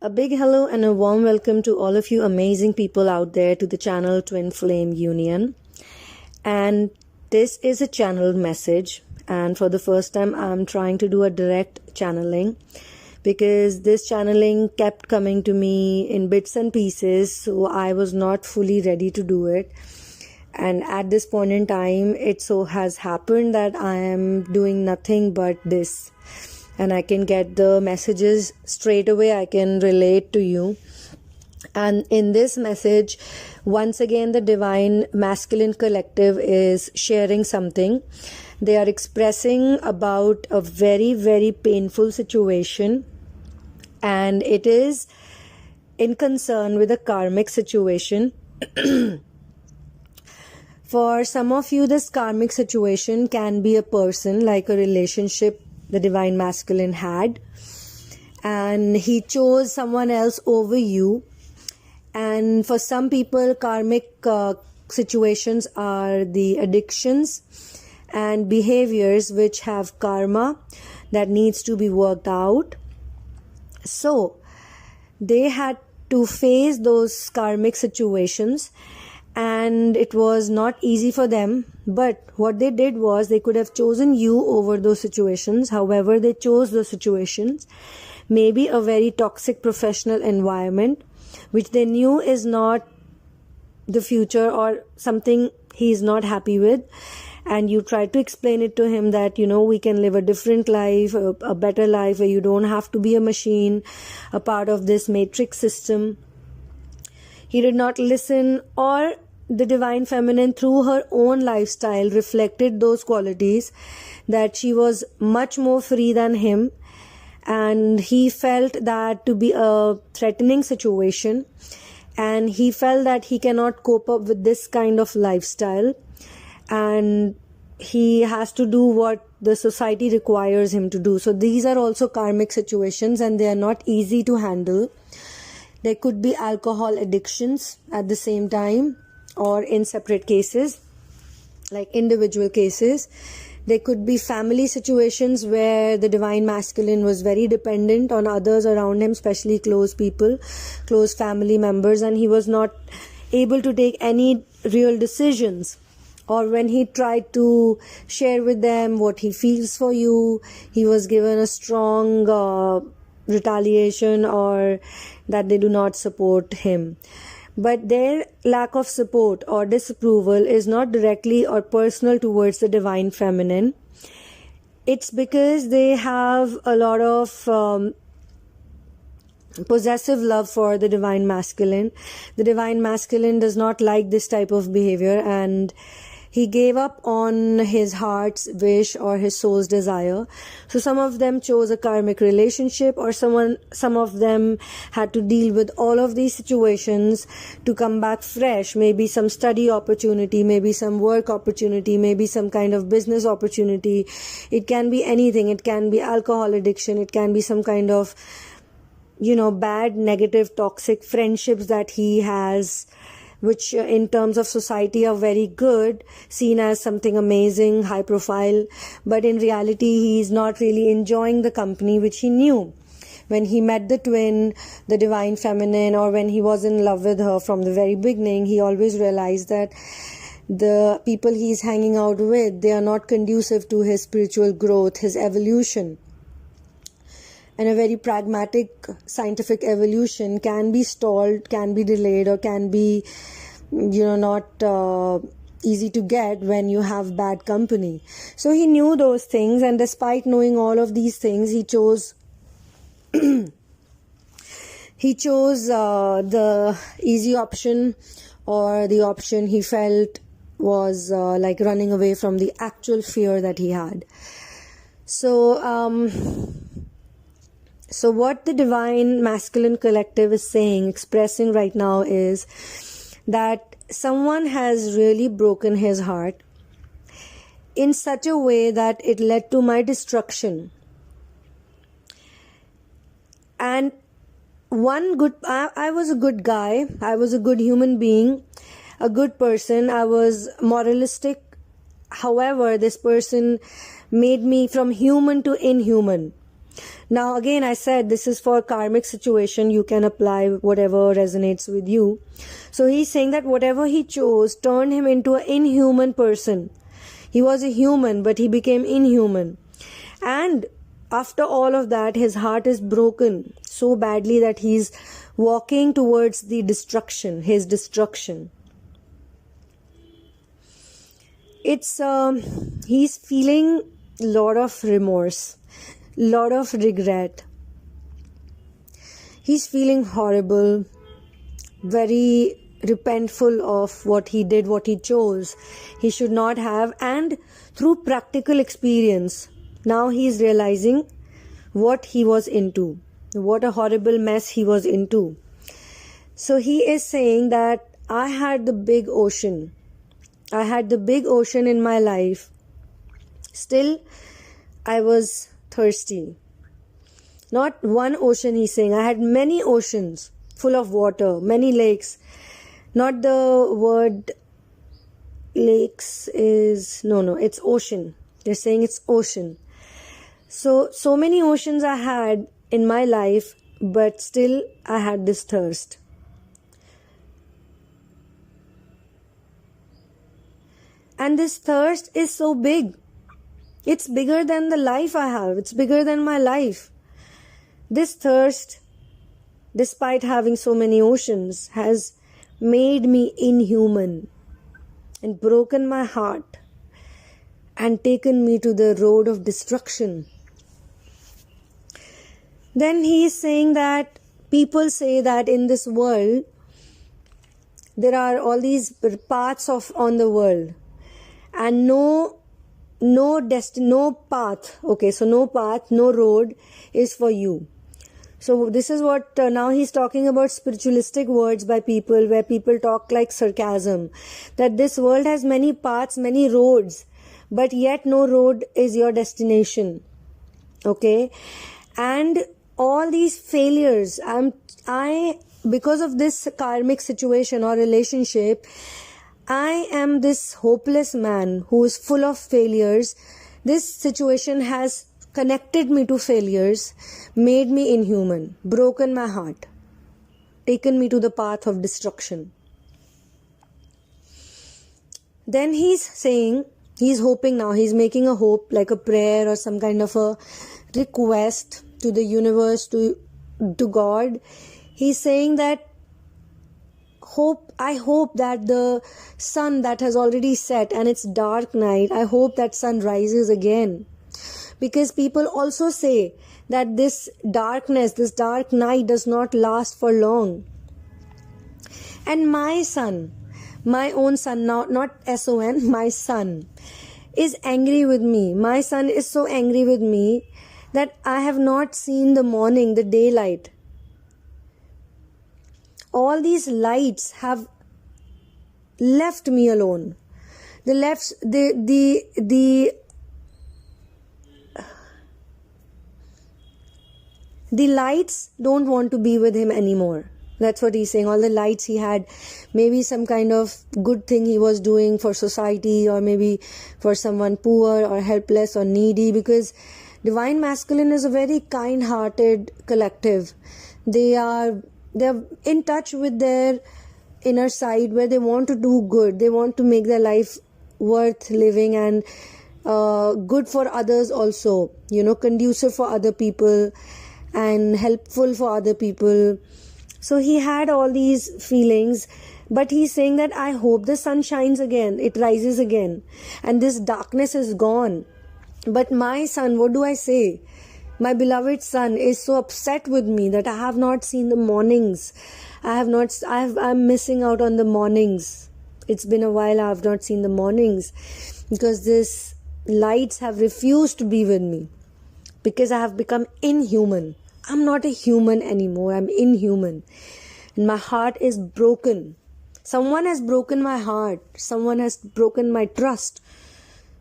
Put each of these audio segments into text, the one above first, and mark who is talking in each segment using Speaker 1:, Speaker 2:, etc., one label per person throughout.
Speaker 1: A big hello and a warm welcome to all of you amazing people out there to the channel Twin Flame Union. And this is a channeled message, and for the first time I'm trying to do a direct channeling because this channeling kept coming to me in bits and pieces, so I was not fully ready to do it. And at this point in time, it so has happened that I am doing nothing but this. And I can get the messages straight away. I can relate to you. And in this message, once again, the Divine Masculine Collective is sharing something. They are expressing about a very, very painful situation. And it is in concern with a karmic situation. For some of you, this karmic situation can be a person, like a relationship the Divine Masculine had, and he chose someone else over you. And for some people, karmic situations are the addictions and behaviors which have karma that needs to be worked out. So they had to face those karmic situations, and it was not easy for them. But what they did was they could have chosen you over those situations. However, they chose those situations, maybe a very toxic professional environment which they knew is not the future or something he is not happy with. And you tried to explain it to him that, we can live a different life, a better life where you don't have to be a machine, a part of this matrix system. He did not listen, or the Divine Feminine, through her own lifestyle, reflected those qualities, that she was much more free than him, and he felt that to be a threatening situation, and he felt that he cannot cope up with this kind of lifestyle, and he has to do what the society requires him to do. So these are also karmic situations, and they are not easy to handle. There could be alcohol addictions at the same time, or in separate cases, like individual cases. There could be family situations where the Divine Masculine was very dependent on others around him, especially close people, close family members, and he was not able to take any real decisions. Or when he tried to share with them what he feels for you, he was given a strong retaliation, or that they do not support him. But their lack of support or disapproval is not directly or personal towards the Divine Feminine. It's because they have a lot of possessive love for the Divine Masculine. The Divine Masculine does not like this type of behavior, and he gave up on his heart's wish or his soul's desire. So some of them chose a karmic relationship, or some of them had to deal with all of these situations to come back fresh. Maybe some study opportunity, maybe some work opportunity, maybe some kind of business opportunity. It can be anything. It can be alcohol addiction. It can be some kind of, bad, negative, toxic friendships that he has, which in terms of society are very good, seen as something amazing, high profile. But in reality, he is not really enjoying the company which he knew. When he met the twin, the Divine Feminine, or when he was in love with her from the very beginning, he always realized that the people he's hanging out with, they are not conducive to his spiritual growth, his evolution. And a very pragmatic scientific evolution can be stalled, can be delayed, or can be, not easy to get when you have bad company. So he knew those things, and despite knowing all of these things, he chose the easy option, or the option he felt was like running away from the actual fear that he had. So what the Divine Masculine Collective is saying, expressing right now, is that someone has really broken his heart in such a way that it led to my destruction. And I was a good guy, I was a good human being, a good person, I was moralistic. However, this person made me from human to inhuman. Now again, I said this is for karmic situation. You can apply whatever resonates with you. So he's saying that whatever he chose turned him into an inhuman person. He was a human, but he became inhuman. And after all of that, his heart is broken so badly that he's walking towards the destruction, his destruction. It's he's feeling a lot of remorse, lot of regret. He's feeling horrible, very repentful of what he did, what he chose. He should not have. And through practical experience, now he is realizing what he was into, what a horrible mess he was into. So he is saying that I had the big ocean. I had the big ocean in my life. Still, I was thirsty. Not one ocean, he's saying. I had many oceans full of water, many lakes. Not the word lakes is, no, it's ocean. They're saying it's ocean. So many oceans I had in my life, but still I had this thirst. And this thirst is so big. It's bigger than the life I have. It's bigger than my life. This thirst, despite having so many oceans, has made me inhuman and broken my heart and taken me to the road of destruction. Then he is saying that people say that in this world there are all these paths on the world, and no path. Okay, so no path, no road is for you. So this is what now he's talking about spiritualistic words by people, where people talk like sarcasm, that this world has many paths, many roads, but yet no road is your destination. Okay, and all these failures, because of this karmic situation or relationship, I am this hopeless man who is full of failures. This situation has connected me to failures, made me inhuman, broken my heart, taken me to the path of destruction. Then he's saying, he's hoping now, he's making a hope, like a prayer or some kind of a request to the universe, to God. He's saying that I hope that the sun that has already set and it's dark night, I hope that sun rises again. Because people also say that this darkness, this dark night does not last for long. And my son, my own son, not S-O-N, my son is angry with me. My son is so angry with me that I have not seen the morning, the daylight. All these lights have left me alone. The lights don't want to be with him anymore. That's what he's saying. All the lights he had, maybe some kind of good thing he was doing for society, or maybe for someone poor or helpless or needy, because Divine Masculine is a very kind-hearted collective. They're in touch with their inner side, where they want to do good. They want to make their life worth living and good for others also, conducive for other people and helpful for other people. So he had all these feelings, but he's saying that I hope the sun shines again, it rises again, and this darkness is gone. But my son, what do I say? My beloved son is so upset with me that I have not seen the mornings. I'm missing out on the mornings. It's been a while I have not seen the mornings, because these lights have refused to be with me, because I have become inhuman. I'm not a human anymore. I'm inhuman. And my heart is broken. Someone has broken my heart. Someone has broken my trust.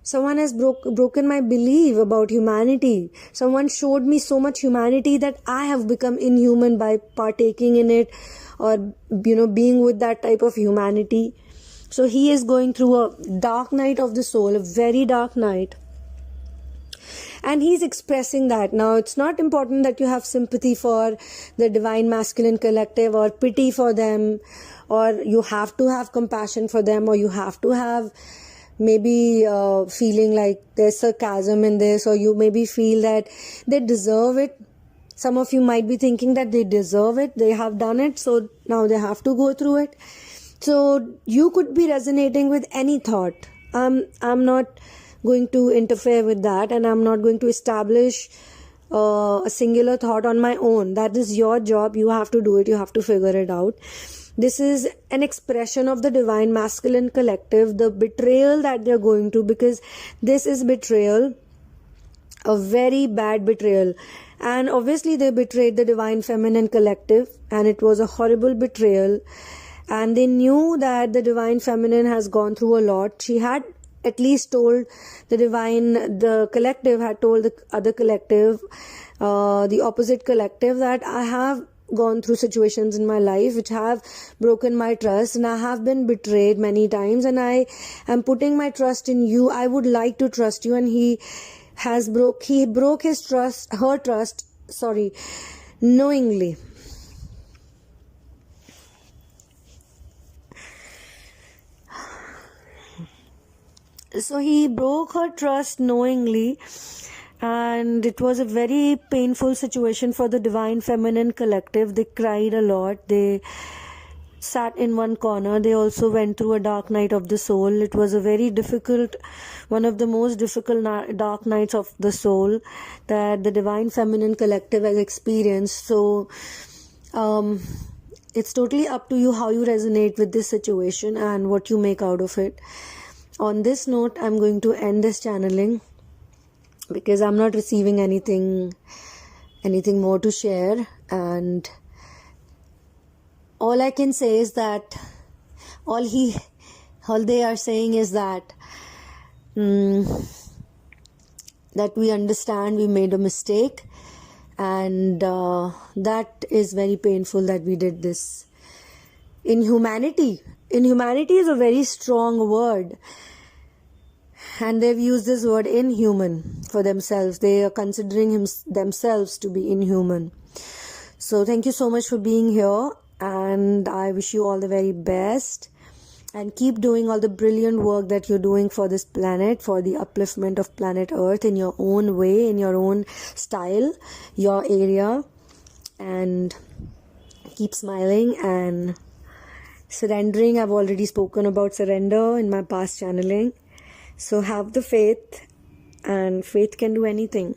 Speaker 1: Someone has broken my belief about humanity. Someone showed me so much humanity that I have become inhuman by partaking in it, or being with that type of humanity. So he is going through a dark night of the soul, a very dark night. And he's expressing that. Now, it's not important that you have sympathy for the Divine Masculine Collective or pity for them, or you have to have compassion for them, or you have to have maybe feeling like there's sarcasm in this, or you maybe feel that they deserve it. Some of you might be thinking that they deserve it, they have done it, so now they have to go through it. So you could be resonating with any thought. I'm not going to interfere with that, and I'm not going to establish a singular thought on my own. That is your job. You have to do it. You have to figure it out. This is an expression of the Divine Masculine Collective, the betrayal that they're going to, because this is betrayal, a very bad betrayal. And obviously they betrayed the Divine Feminine Collective, and it was a horrible betrayal. And they knew that the Divine Feminine has gone through a lot. She had at least told the collective had told the other collective, the opposite collective, that I have gone through situations in my life which have broken my trust, and I have been betrayed many times, and I am putting my trust in you. I would like to trust you. And he broke her trust, knowingly. So he broke her trust knowingly, and it was a very painful situation for the Divine Feminine Collective. They cried a lot. They sat in one corner. They also went through a dark night of the soul. It was a very difficult, one of the most difficult dark nights of the soul that the Divine Feminine Collective has experienced. So it's totally up to you how you resonate with this situation and what you make out of it. On this note, I'm going to end this channeling because I'm not receiving anything more to share, and all I can say is that all they are saying is that that we understand we made a mistake, and that is very painful that we did this. Inhumanity is a very strong word, and they've used this word inhuman for themselves. They are considering themselves to be inhuman. So thank you so much for being here, and I wish you all the very best, and keep doing all the brilliant work that you're doing for this planet, for the upliftment of planet Earth in your own way, in your own style, your area, and keep smiling and surrendering. I've already spoken about surrender in my past channeling. So have the faith, and faith can do anything.